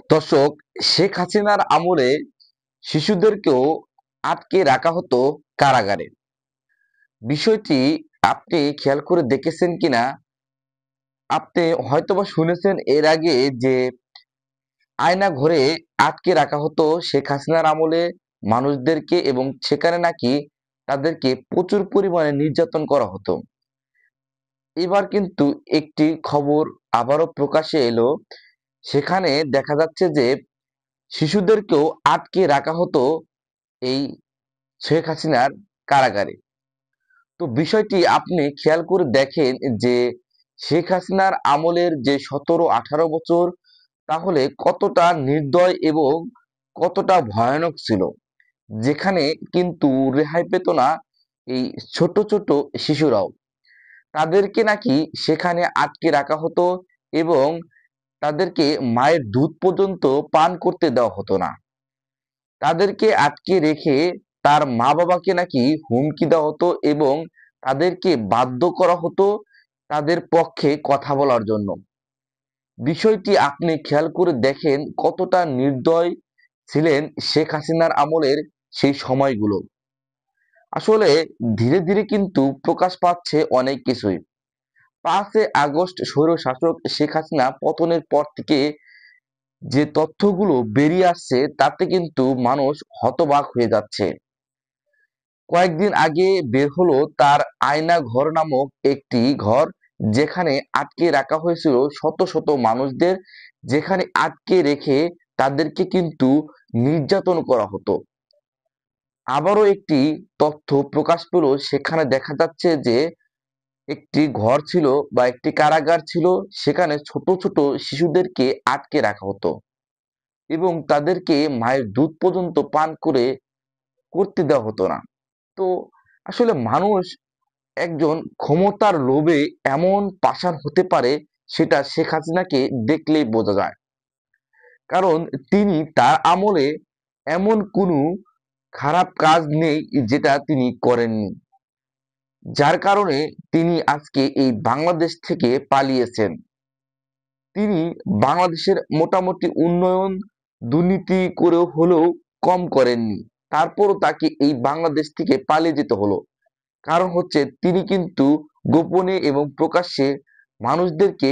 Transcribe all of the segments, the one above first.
দর্শক, শেখ হাসিনার আমলে শিশুদেরকেও আটকে রাখা হতো কারাগারে। বিষয়টি আপনি খেয়াল করে দেখেছেন কিনা? আপনি হয়তোবা শুনেছেন এর আগে যে আয়না ঘরে আটকে রাখা হতো শেখ হাসিনার আমলে মানুষদেরকে, এবং সেখানে নাকি তাদেরকে প্রচুর পরিমাণে নির্যাতন করা হতো। এবার কিন্তু একটি খবর আবারও প্রকাশ্যে এলো। সেখানে দেখা যাচ্ছে যে শিশুদেরকেও আটকে রাখা হতো এই শেখ হাসিনার কারাগারে। তো বিষয়টি আপনি খেয়াল করে দেখেন যে শেখ হাসিনার আমলের যে 17-18 বছর, তাহলে কতটা নির্দয় এবং কতটা ভয়ানক ছিল, যেখানে কিন্তু রেহাই পেত না এই ছোট ছোট শিশুরাও। তাদেরকে নাকি সেখানে আটকে রাখা হতো এবং তাদেরকে মায়ের দুধ পর্যন্ত পান করতে দেওয়া হতো না। তাদেরকে আটকে রেখে তার মা বাবাকে নাকি হুমকি দেওয়া হতো এবং তাদেরকে বাধ্য করা হতো তাদের পক্ষে কথা বলার জন্য। বিষয়টি আপনি খেয়াল করে দেখেন কতটা নির্দয় ছিলেন শেখ হাসিনার আমলের সেই সময়গুলো। আসলে ধীরে ধীরে কিন্তু প্রকাশ পাচ্ছে অনেক কিছুই। 5 আগস্ট স্বৈরশাসক শেখ হাসিনা পতনের পর থেকে যে তথ্যগুলো বেরিয়ে আসছে, তাতে কিন্তু মানুষ হতবাক হয়ে যাচ্ছে। কয়েকদিন আগে বের হলো তার আয়না ঘর নামক একটি ঘর, যেখানে আটকে রাখা হয়েছিল শত শত মানুষদের, যেখানে আটকে রেখে তাদেরকে কিন্তু নির্যাতন করা হতো। আবারও একটি তথ্য প্রকাশ পেল, সেখানে দেখা যাচ্ছে যে একটি ঘর ছিল বা একটি কারাগার ছিল, সেখানে ছোট ছোট শিশুদেরকে আটকে রাখা হতো এবং তাদেরকে মায়ের দুধ পর্যন্ত পান করতে দেওয়া হতো না। তো আসলে মানুষ একজন ক্ষমতার লোভে এমন পাষাণ হতে পারে, সেটা শেখ হাসিনাকে দেখলেই বোঝা যায়। কারণ তিনি তার আমলে এমন কোনো খারাপ কাজ নেই যেটা তিনি করেননি, যার কারণে তিনি আজকে এই বাংলাদেশ থেকে পালিয়েছেন। তিনি বাংলাদেশের মোটামুটি উন্নয়ন দুর্নীতি করেও হলেও কম করেননি, তারপরও তাকে এই বাংলাদেশ থেকে পালিয়ে যেতে হলো। কারণ হচ্ছে তিনি কিন্তু গোপনে এবং প্রকাশ্যে মানুষদেরকে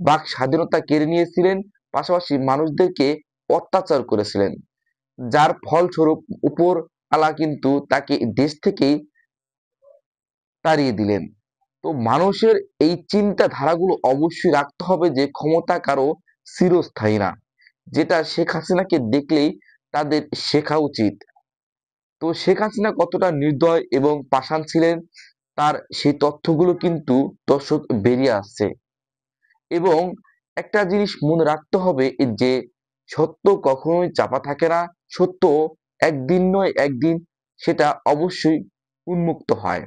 বাক স্বাধীনতা কেড়ে নিয়েছিলেন, পাশাপাশি মানুষদেরকে অত্যাচার করেছিলেন, যার ফলস্বরূপ উপর আলা কিন্তু তাকে দেশ থেকেই তাড়িয়ে দিলেন। তো মানুষের এই চিন্তাধারাগুলো অবশ্যই রাখতে হবে যে ক্ষমতা কারো চিরস্থায়ী না, যেটা শেখ হাসিনাকে দেখলেই তাদের শেখা উচিত। তো শেখ হাসিনা কতটা নির্দয় এবং পাষাণ ছিলেন, তার সেই তথ্যগুলো কিন্তু দর্শক বেরিয়ে আসছে। এবং একটা জিনিস মনে রাখতে হবে যে সত্য কখনোই চাপা থাকে না। সত্য একদিন নয় একদিন সেটা অবশ্যই উন্মুক্ত হয়,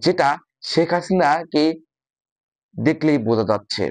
যেটা শেখ হাসিনাকে দেখলেই বোঝা যাচ্ছে।